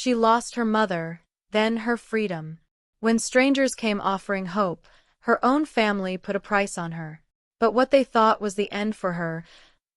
She lost her mother, then her freedom. When strangers came offering hope, her own family put a price on her. But what they thought was the end for her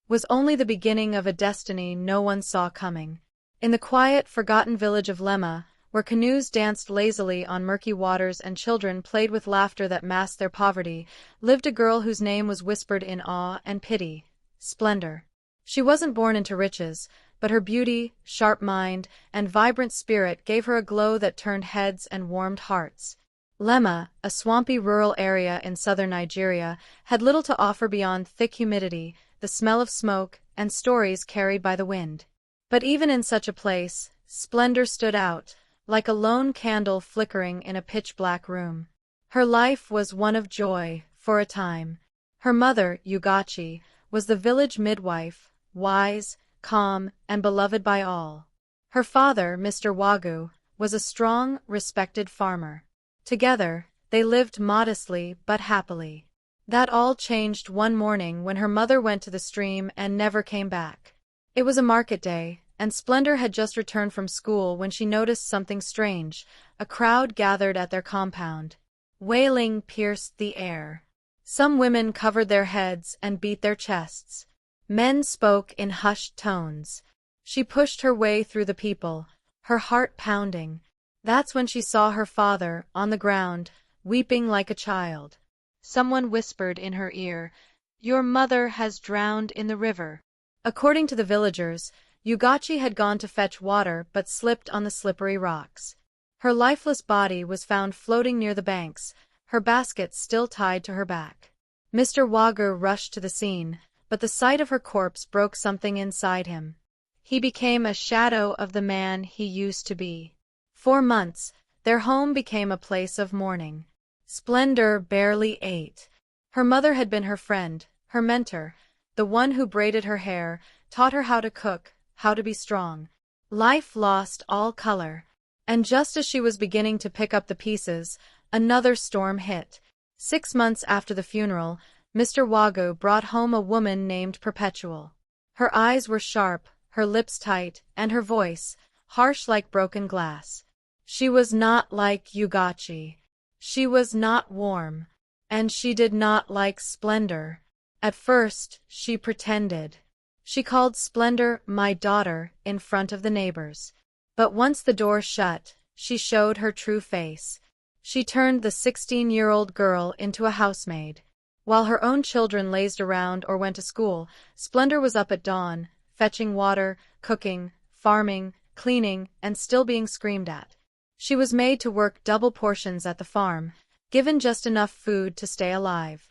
was only the beginning of a destiny no one saw coming. In the quiet, forgotten village of Lema, where canoes danced lazily on murky waters and children played with laughter that masked their poverty, lived a girl whose name was whispered in awe and pity: Splendor. She wasn't born into riches, but her beauty, sharp mind, and vibrant spirit gave her a glow that turned heads and warmed hearts. Lema, a swampy rural area in southern Nigeria, had little to offer beyond thick humidity, the smell of smoke, and stories carried by the wind. But even in such a place, Splendor stood out, like a lone candle flickering in a pitch-black room. Her life was one of joy, for a time. Her mother, Ugachi, was the village midwife, wise, calm, and beloved by all. Her father, Mr. Wagu, was a strong, respected farmer. Together, they lived modestly but happily. That all changed one morning when her mother went to the stream and never came back. It was a market day, and Splendor had just returned from school when she noticed something strange. A crowd gathered at their compound. Wailing pierced the air. Some women covered their heads and beat their chests. Men spoke in hushed tones. She pushed her way through the people, her heart pounding. That's when she saw her father, on the ground, weeping like a child. Someone whispered in her ear, "Your mother has drowned in the river." According to the villagers, Ugachi had gone to fetch water but slipped on the slippery rocks. Her lifeless body was found floating near the banks, her basket still tied to her back. Mr. Wagu rushed to the scene, but the sight of her corpse broke something inside him. He became a shadow of the man he used to be. For months, their home became a place of mourning. Splendor barely ate. Her mother had been her friend, her mentor, the one who braided her hair, taught her how to cook, how to be strong. Life lost all color. And just as she was beginning to pick up the pieces, another storm hit. 6 months after the funeral, Mr. Wagu brought home a woman named Perpetual. Her eyes were sharp, her lips tight, and her voice, harsh like broken glass. She was not like Ugachi. She was not warm. And she did not like Splendor. At first, she pretended. She called Splendor "my daughter" in front of the neighbors. But once the door shut, she showed her true face. She turned the 16-year-old girl into a housemaid. While her own children lazed around or went to school, Splendor was up at dawn, fetching water, cooking, farming, cleaning, and still being screamed at. She was made to work double portions at the farm, given just enough food to stay alive.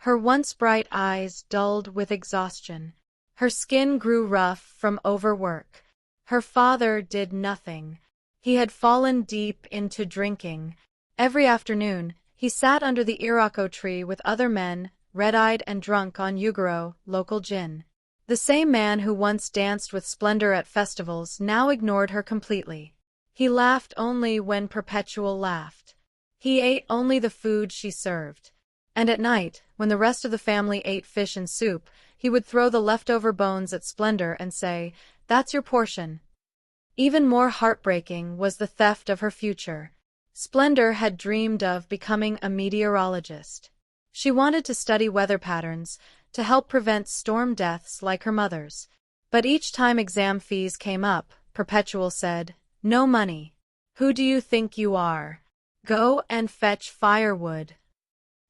Her once bright eyes dulled with exhaustion. Her skin grew rough from overwork. Her father did nothing. He had fallen deep into drinking. Every afternoon, he sat under the iroko tree with other men, red-eyed and drunk on Ugaro, local gin. The same man who once danced with Splendor at festivals now ignored her completely. He laughed only when Perpetual laughed. He ate only the food she served. And at night, when the rest of the family ate fish and soup, he would throw the leftover bones at Splendor and say, "That's your portion." Even more heartbreaking was the theft of her future. Splendor had dreamed of becoming a meteorologist. She wanted to study weather patterns, to help prevent storm deaths like her mother's. But each time exam fees came up, Perpetual said, "No money. Who do you think you are? Go and fetch firewood."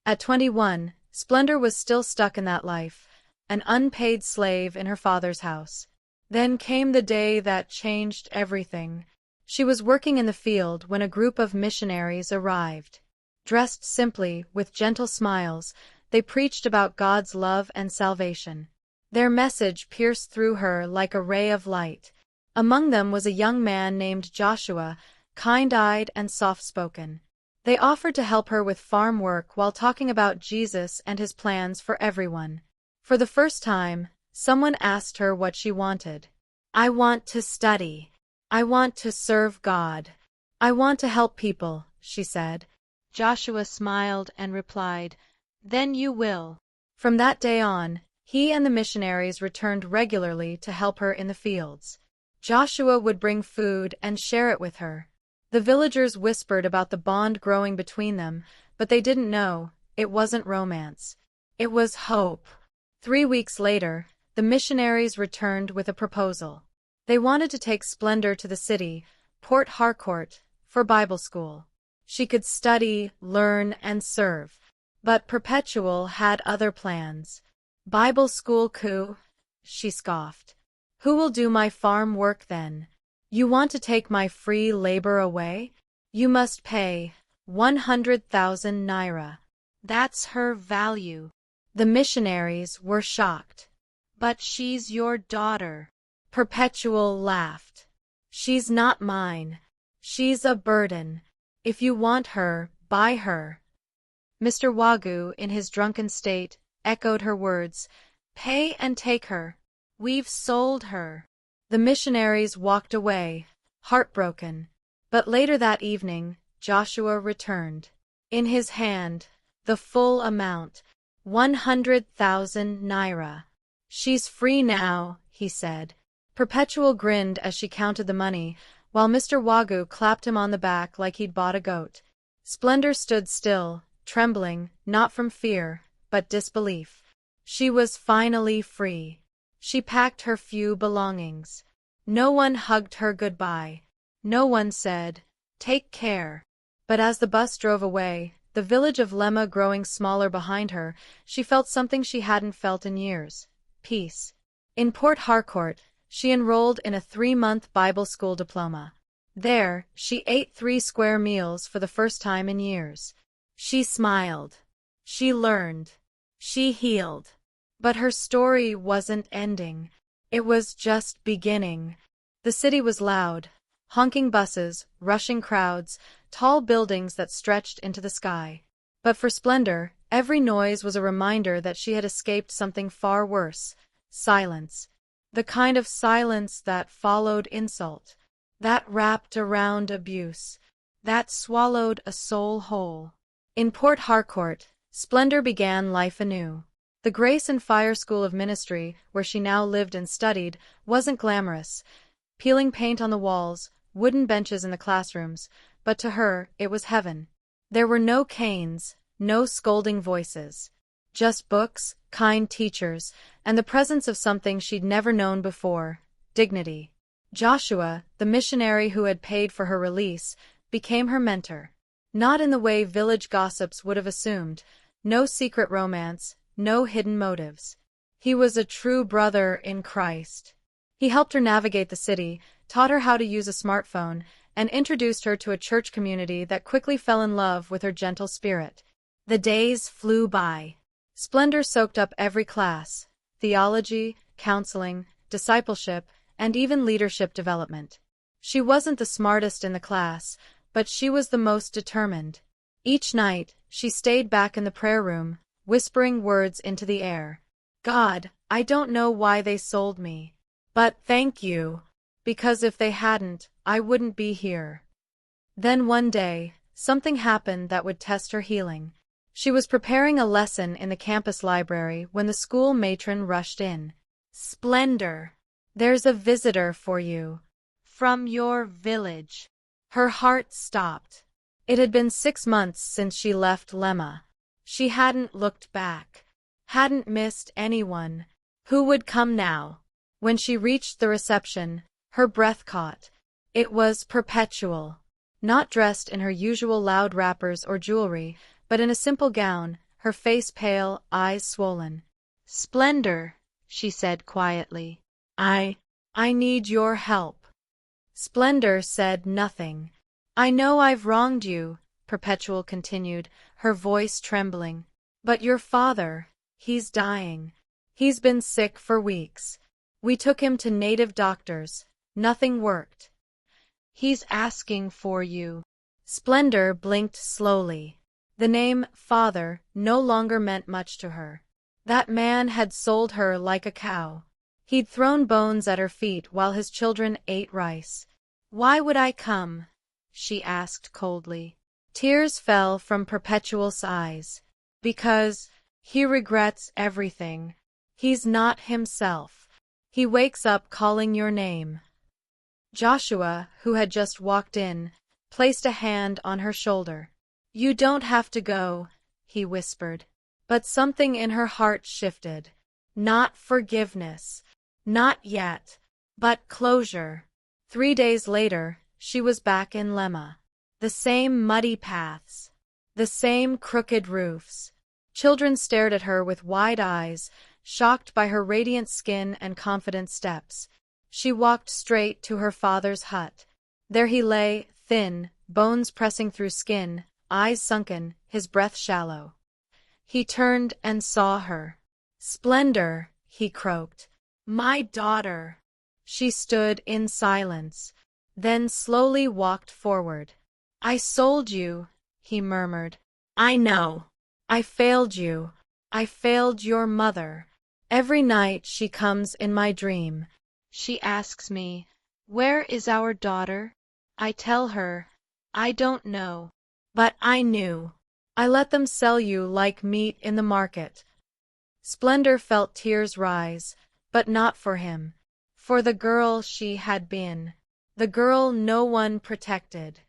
At 21, Splendor was still stuck in that life, an unpaid slave in her father's house. Then came the day that changed everything. She was working in the field when a group of missionaries arrived. Dressed simply, with gentle smiles, they preached about God's love and salvation. Their message pierced through her like a ray of light. Among them was a young man named Joshua, kind-eyed and soft-spoken. They offered to help her with farm work while talking about Jesus and his plans for everyone. For the first time, someone asked her what she wanted. "I want to study. I want to serve God. I want to help people," she said. Joshua smiled and replied, "Then you will." From that day on, he and the missionaries returned regularly to help her in the fields. Joshua would bring food and share it with her. The villagers whispered about the bond growing between them, but they didn't know, it wasn't romance. It was hope. 3 weeks later, the missionaries returned with a proposal. They wanted to take Splendor to the city, Port Harcourt, for Bible school. She could study, learn, and serve. But Perpetual had other plans. Bible school coup? She scoffed. Who will do my farm work then? You want to take my free labor away? You must pay 100,000 naira. That's her value. The missionaries were shocked. But she's your daughter. Perpetual laughed. She's not mine. She's a burden. If you want her, buy her. Mr. Wagyu, in his drunken state, echoed her words. Pay and take her. We've sold her. The missionaries walked away, heartbroken. But later that evening, Joshua returned. In his hand, the full amount, 100,000 naira. She's free now, he said. Perpetual grinned as she counted the money, while Mr. Wagyu clapped him on the back like he'd bought a goat. Splendor stood still, trembling, not from fear, but disbelief. She was finally free. She packed her few belongings. No one hugged her goodbye. No one said, "Take care." But as the bus drove away, the village of Lema growing smaller behind her, she felt something she hadn't felt in years. Peace. In Port Harcourt, she enrolled in a 3-month Bible school diploma. There, she ate 3 square meals for the first time in years. She smiled. She learned. She healed. But her story wasn't ending. It was just beginning. The city was loud. Honking buses, rushing crowds, tall buildings that stretched into the sky. But for Splendor, every noise was a reminder that she had escaped something far worse. Silence. The kind of silence that followed insult. That wrapped around abuse. That swallowed a soul whole. In Port Harcourt, Splendor began life anew. The Grace and Fire School of Ministry, where she now lived and studied, wasn't glamorous. Peeling paint on the walls, wooden benches in the classrooms, but to her, it was heaven. There were no canes, no scolding voices. Just books, kind teachers, and the presence of something she'd never known before, dignity. Joshua, the missionary who had paid for her release, became her mentor. Not in the way village gossips would have assumed, no secret romance, no hidden motives. He was a true brother in Christ. He helped her navigate the city, taught her how to use a smartphone, and introduced her to a church community that quickly fell in love with her gentle spirit. The days flew by. Splendor soaked up every class: theology, counseling, discipleship, and even leadership development. She wasn't the smartest in the class, but she was the most determined. Each night, she stayed back in the prayer room, whispering words into the air. God, I don't know why they sold me. But thank you. Because if they hadn't, I wouldn't be here. Then one day, something happened that would test her healing. She was preparing a lesson in the campus library when the school matron rushed in. Splendor, there's a visitor for you. From your village. Her heart stopped. It had been 6 months since she left Lema. She hadn't looked back. Hadn't missed anyone. Who would come now? When she reached the reception, her breath caught. It was Perpetual. Not dressed in her usual loud wrappers or jewelry, but in a simple gown, her face pale, eyes swollen. Splendor, she said quietly. I need your help. Splendor said nothing. I know I've wronged you, Perpetual continued, her voice trembling. But your father, he's dying. He's been sick for weeks. We took him to native doctors. Nothing worked. He's asking for you. Splendor blinked slowly. The name father no longer meant much to her. That man had sold her like a cow. He'd thrown bones at her feet while his children ate rice. Why would I come? She asked coldly. Tears fell from Perpetual's eyes. Because he regrets everything. He's not himself. He wakes up calling your name. Joshua, who had just walked in, placed a hand on her shoulder. "You don't have to go," he whispered. But something in her heart shifted. Not forgiveness. Not yet. But closure. 3 days later, she was back in Lemma. The same muddy paths. The same crooked roofs. Children stared at her with wide eyes, shocked by her radiant skin and confident steps. She walked straight to her father's hut. There he lay, thin, bones pressing through skin, eyes sunken, his breath shallow. He turned and saw her. "Splendor," he croaked. "My daughter." She stood in silence, then slowly walked forward. "I sold you," he murmured. "I know. I failed you. I failed your mother. Every night she comes in my dream. She asks me, 'Where is our daughter?' I tell her, 'I don't know.' But I knew. I let them sell you like meat in the market." Splendor felt tears rise, but not for him. For the girl she had been. The girl no one protected.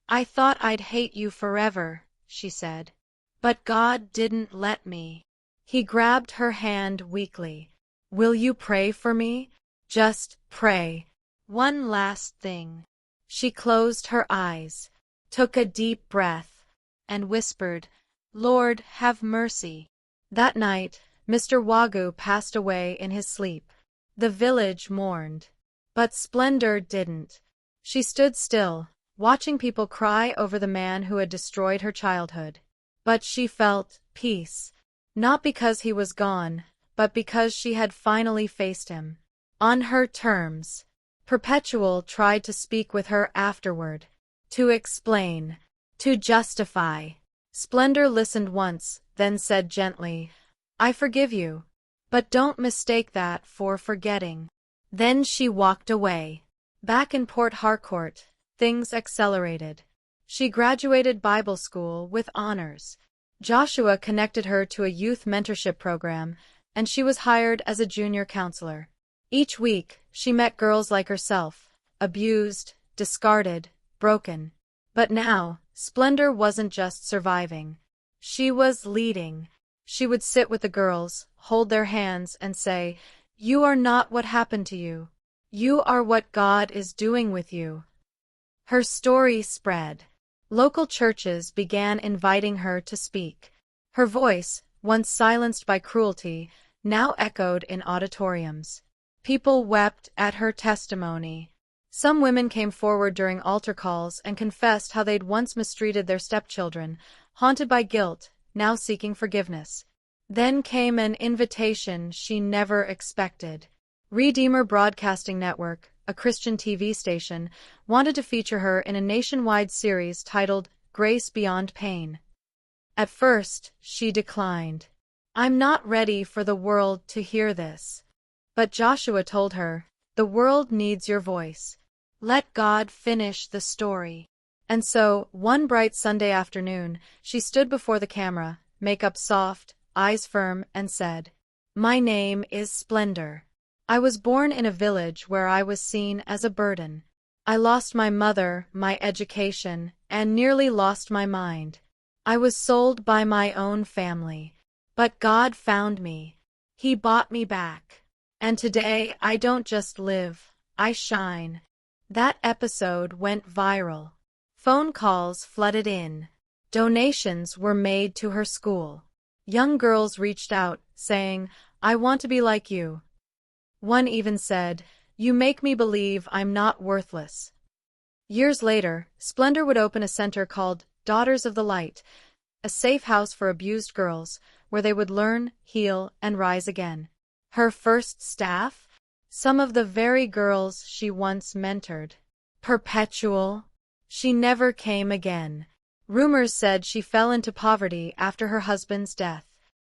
"I thought I'd hate you forever," she said. "But God didn't let me." He grabbed her hand weakly. "Will you pray for me? Just pray. One last thing." She closed her eyes, took a deep breath, and whispered, "Lord, have mercy." That night, Mr. Wagu passed away in his sleep. The village mourned. But Splendor didn't. She stood still, watching people cry over the man who had destroyed her childhood. But she felt peace. Not because he was gone, but because she had finally faced him. On her terms. Perpetual tried to speak with her afterward. To explain. To justify. Splendor listened once, then said gently, "I forgive you. But don't mistake that for forgetting." Then she walked away. Back in Port Harcourt, things accelerated. She graduated Bible school with honors. Joshua connected her to a youth mentorship program, and she was hired as a junior counselor. Each week, she met girls like herself, abused, discarded, broken. But now, Splendor wasn't just surviving. She was leading. She would sit with the girls, hold their hands, and say, "You are not what happened to you. You are what God is doing with you." Her story spread. Local churches began inviting her to speak. Her voice, once silenced by cruelty, now echoed in auditoriums. People wept at her testimony. Some women came forward during altar calls and confessed how they'd once mistreated their stepchildren, haunted by guilt, now seeking forgiveness. Then came an invitation she never expected. Redeemer Broadcasting Network, a Christian TV station, wanted to feature her in a nationwide series titled Grace Beyond Pain. At first, she declined. "I'm not ready for the world to hear this." But Joshua told her, "The world needs your voice. Let God finish the story." And so, one bright Sunday afternoon, she stood before the camera, makeup soft, eyes firm, and said, "My name is Splendor. I was born in a village where I was seen as a burden. I lost my mother, my education, and nearly lost my mind. I was sold by my own family. But God found me. He bought me back. And today I don't just live, I shine." That episode went viral. Phone calls flooded in. Donations were made to her school. Young girls reached out, saying, "I want to be like you." One even said, "You make me believe I'm not worthless." Years later, Splendor would open a center called Daughters of the Light, a safe house for abused girls, where they would learn, heal, and rise again. Her first staff? Some of the very girls she once mentored. Perpetual? She never came again. Rumors said she fell into poverty after her husband's death.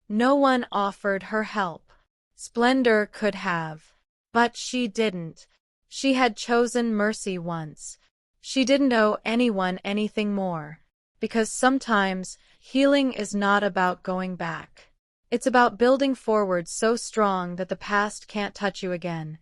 No one offered her help. Splendor could have. But she didn't. She had chosen mercy once. She didn't owe anyone anything more. Because sometimes, healing is not about going back. It's about building forward so strong that the past can't touch you again.